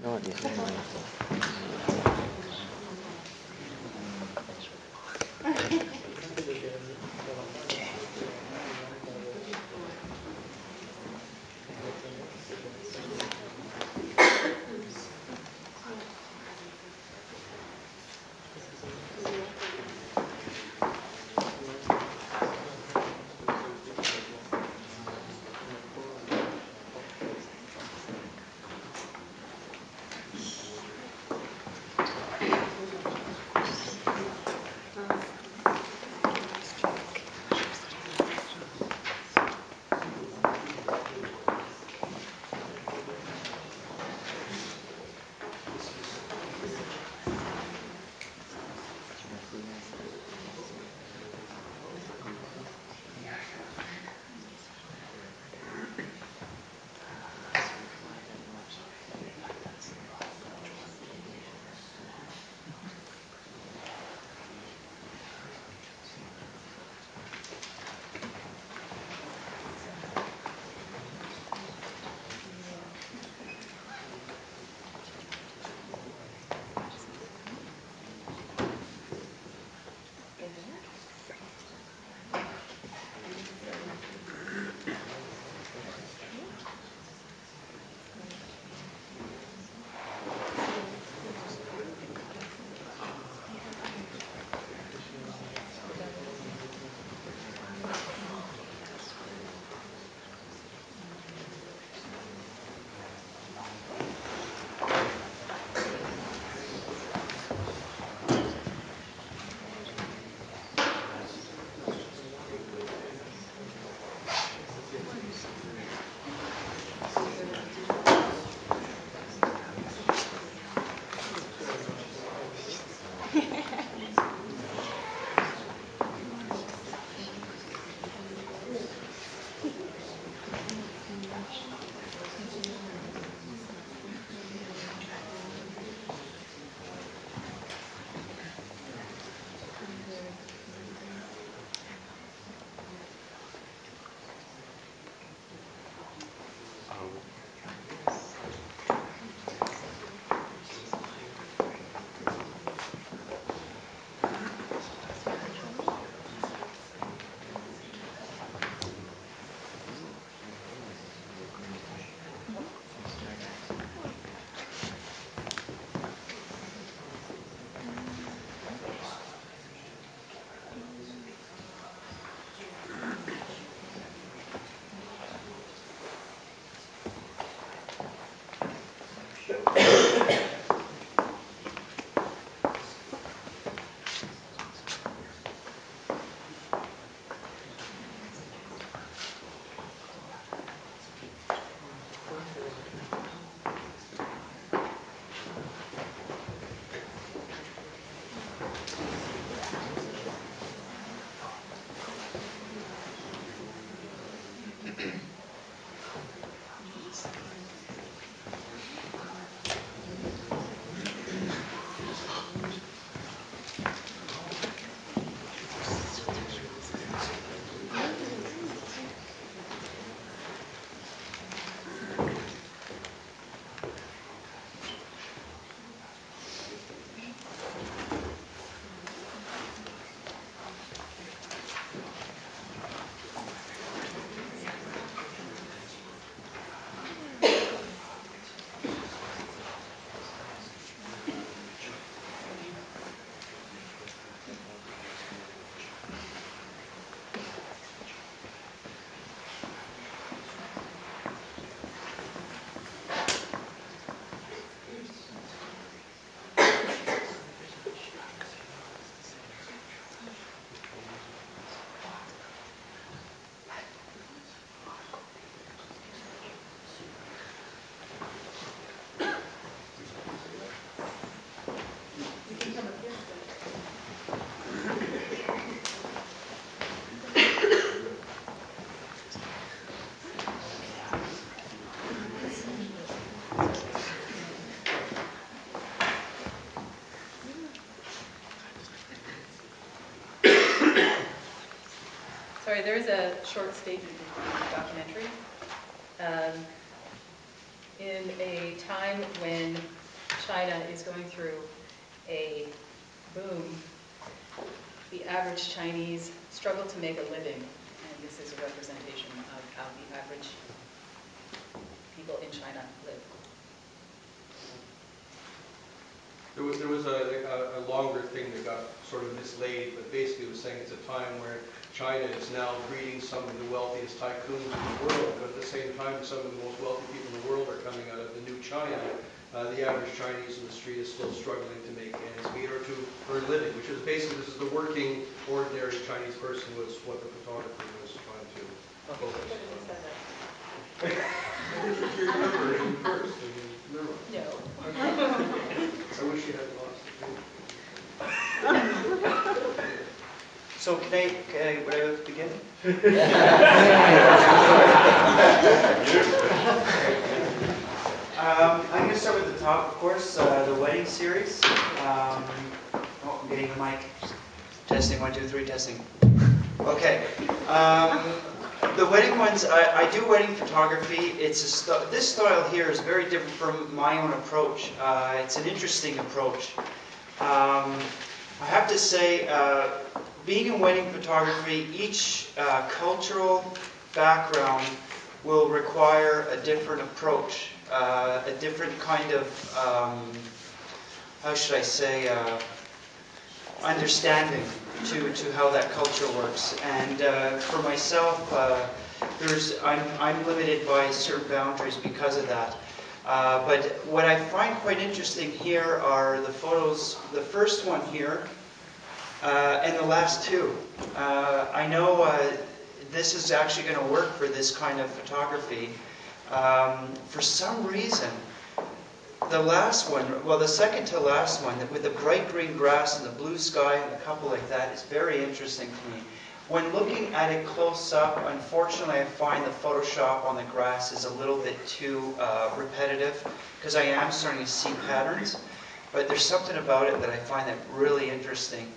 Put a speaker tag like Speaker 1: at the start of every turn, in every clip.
Speaker 1: No, this is my
Speaker 2: Sorry, there's a short statement in the documentary.
Speaker 1: in a time when China is going through a boom, the average Chinese struggle to make a living, and this is a representation of how the average people in China live.
Speaker 2: There was a longer thing that got sort of mislaid, but basically it was saying it's a time where China is now breeding some of the wealthiest tycoons in the world, but at the same time some of the most wealthy people in the world are coming out of the new China. The average Chinese in the street is still struggling to make ends meet or to earn a living, which is basically, this is the working, ordinary Chinese person was what the photographer was trying to focus on. You remember it first. No. I wish you had lost it.
Speaker 3: So would I begin? I'm going to start with the top, of course, the wedding series. Oh, I'm getting the mic. Testing, 1, 2, 3, testing. Okay. The wedding ones, I do wedding photography. It's this style here is very different from my own approach. It's an interesting approach. I have to say, being in wedding photography, each cultural background will require a different approach, a different kind of, how should I say, understanding to how that culture works. And for myself, I'm limited by certain boundaries because of that. But what I find quite interesting here are the photos, the first one here, and the last two. I know this is actually going to work for this kind of photography. For some reason, the last one, well, the second to last one, with the bright green grass and the blue sky and a couple like that, is very interesting to me. When looking at it close up, unfortunately, I find the Photoshop on the grass is a little bit too repetitive, because I am starting to see patterns. But there's something about it that I find that really interesting.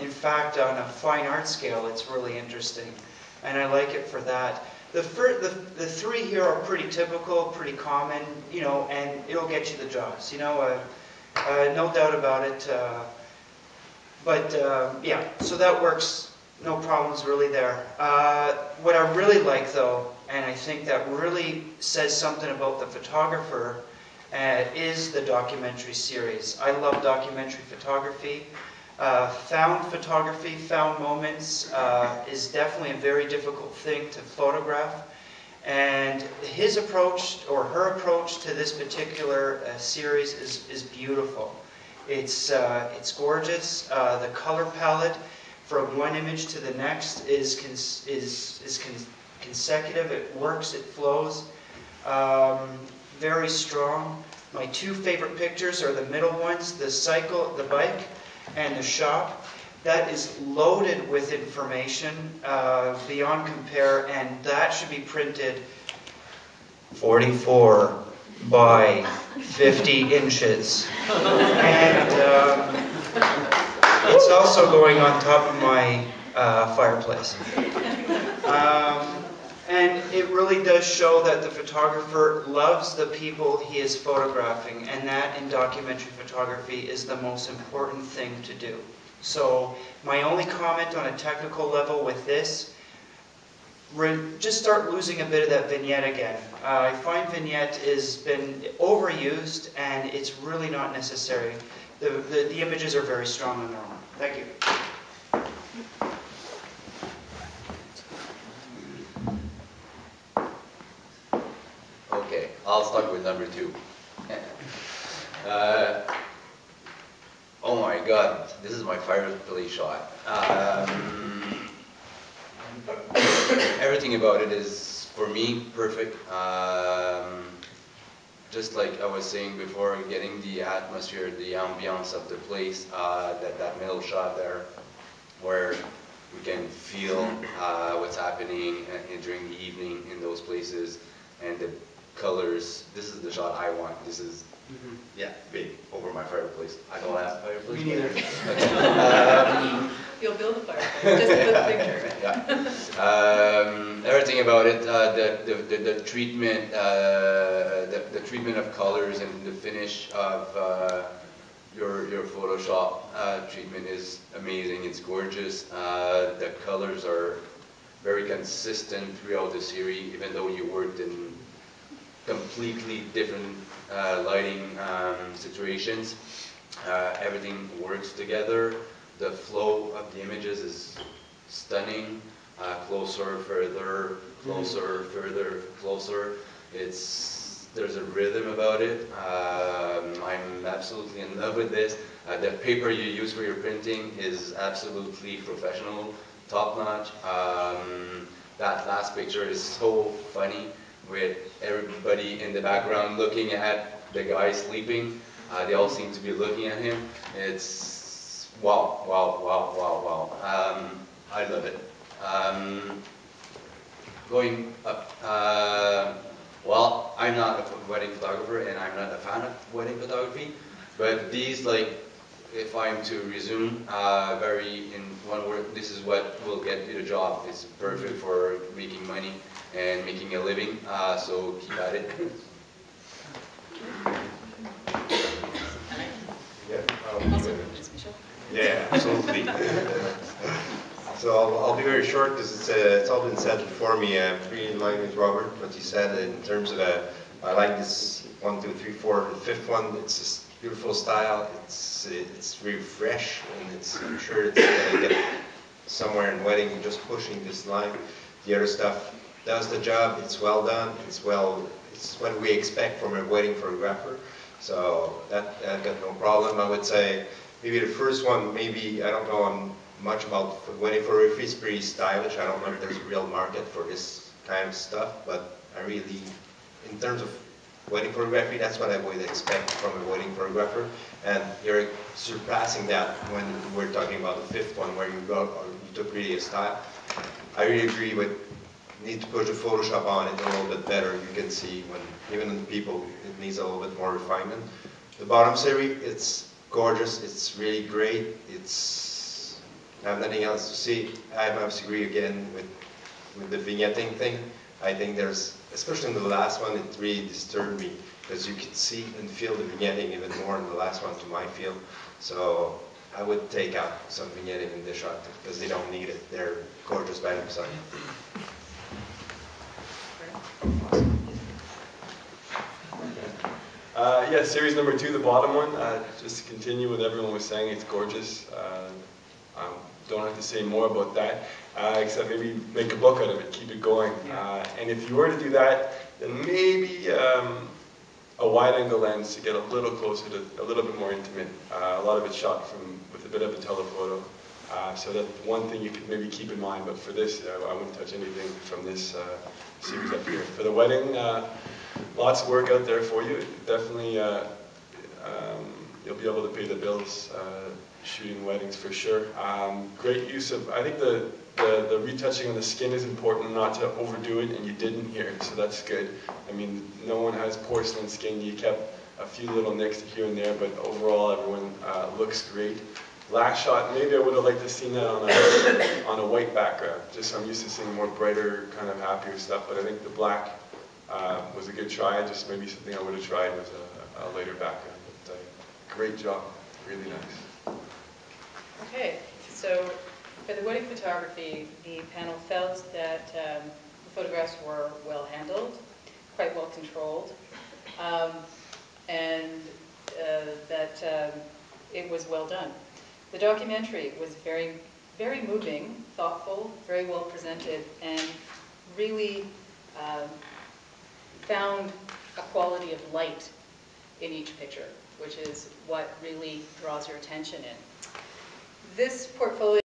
Speaker 3: In fact, on a fine art scale, it's really interesting, and I like it for that. The three here are pretty typical, pretty common, you know, and it'll get you the jobs, you know, no doubt about it. Yeah, so that works, no problems really there. What I really like, though, and I think that really says something about the photographer, is the documentary series. I love documentary photography. Found photography, found moments, is definitely a very difficult thing to photograph. And his approach, or her approach, to this particular series is beautiful. It's gorgeous. The color palette from one image to the next is consecutive. It works, it flows. Very strong. My two favorite pictures are the middle ones, the cycle, the bike, and the shop. That is loaded with information beyond compare, and that should be printed 44 by 50 inches. And it's also going on top of my fireplace. And it really does show that the photographer loves the people he is photographing, and that in documentary photography is the most important thing to do. So my only comment on a technical level with this, just start losing a bit of that vignette again. I find vignette has been overused, and it's really not necessary. The images are very strong on their own. Thank you.
Speaker 4: Okay, I'll start with number 2. Oh my God, this is my fireplace shot. Everything about it is, for me, perfect. Just like I was saying before, getting the atmosphere, the ambiance of the place, that middle shot there, where we can feel what's happening during the evening in those places, and colors. This is the shot I want. This is, yeah, big over my fireplace. I don't have a fireplace.
Speaker 3: Me neither.
Speaker 1: You'll build a fireplace, just put the picture.
Speaker 4: Yeah. Everything about it, the treatment, the treatment of colors and the finish of your Photoshop treatment is amazing. It's gorgeous. The colors are very consistent throughout the series, even though you worked in completely different lighting situations. Everything works together. The flow of the images is stunning. Closer, further, closer, further, closer. There's a rhythm about it. I'm absolutely in love with this. The paper you use for your printing is absolutely professional, top-notch. That last picture is so funny, with everybody in the background looking at the guy sleeping. They all seem to be looking at him. It's wow, wow, wow, wow, wow. I love it. Going up, well, I'm not a wedding photographer and I'm not a fan of wedding photography, but these, like, if I'm to resume, in one word, this is what will get you the job. It's perfect for making money and making a living, so keep at it.
Speaker 5: Yeah, absolutely. So I'll be very short because it's all been said before me. I'm pretty in line with Robert, what he said in terms of I like this 1, 2, 3, 4, the fifth one. It's just beautiful style. It's very fresh, and I'm sure it's gonna get somewhere in wedding. Just pushing this line. The other stuff does the job. It's well done. It's what we expect from a wedding photographer. So that got no problem. I would say maybe the first one. Maybe I don't know much about wedding photography. It's pretty stylish. I don't know if there's a real market for this kind of stuff, but I really, in terms of wedding photography, that's what I would expect from a wedding photographer. And you're surpassing that when we're talking about the fifth one, where you took really a style. I really agree with need to put the Photoshop on it a little bit better. You can see when even in people it needs a little bit more refinement. The bottom series, it's gorgeous. It's really great. I have nothing else to say. I must agree again with the vignetting thing. I think there's, especially in the last one, it really disturbed me because you could see and feel the vignetting even more in the last one to my feel. So I would take out some vignetting in this shot because they don't need it. They're gorgeous by themselves.
Speaker 6: Yeah, series number 2, the bottom one. Just to continue with everyone was saying, it's gorgeous. Don't have to say more about that, except maybe make a book out of it, keep it going. And if you were to do that, then maybe a wide-angle lens to get a little closer to, a little bit more intimate. A lot of it's shot with a bit of a telephoto. So that's one thing you could maybe keep in mind, but for this, I wouldn't touch anything from this series up here. For the wedding, lots of work out there for you. Definitely, you'll be able to pay the bills shooting weddings for sure. Great use of, I think the retouching on the skin is important, not to overdo it, and you didn't here, so that's good. I mean, no one has porcelain skin. You kept a few little nicks here and there, but overall everyone looks great. Last shot, maybe I would have liked to see that on a white background. Just I'm used to seeing more brighter, kind of happier stuff, but I think the black was a good try. Just maybe something I would have tried with a lighter background. But great job, really nice.
Speaker 1: Okay, so for the wedding photography, the panel felt that the photographs were well handled, quite well controlled, and that it was well done. The documentary was very, very moving, thoughtful, very well presented, and really found a quality of light in each picture, which is what really draws your attention in. This portfolio